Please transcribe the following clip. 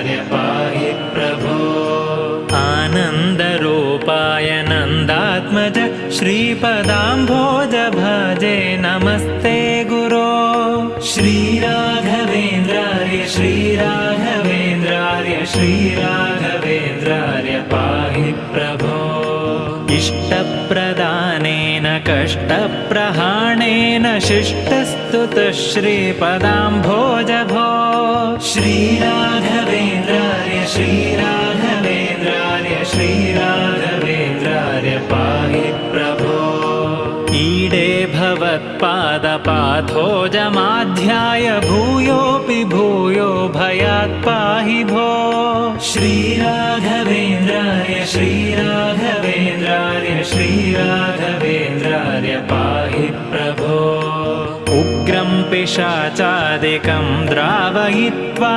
राघवेन्द्रार्य पाहि प्रभो। आनन्दरूपाय नन्दात्मज श्रीपदाम्भोज भजे नमस्ते गुरो। श्रीराघवेन्द्रार्य श्रीराघवेन्द्रार्य श्रीराघवेन्द्रार्य पाहि प्रभो। इष्टप्रदानेन कष्टप्रहाणेन शिष्टस्तुतः श्रीपदाम्भोज भो। श्रीराघवेन्द्रार्य श्रीराघवेन्द्रार्य श्रीराघवेन्द्रार्य पाहि प्रभो। ईडे भवत्पादपाथोजमाध्याय भूयोऽपि भूयो भयात् पाहि भो। श्रीराघवेन्द्रार्य श्रीराघवेन्द्रार्य श्रीराघवेन्द्रार्य पाहि प्रभो। उग्रं पिशाचादिकं द्रावयित्वा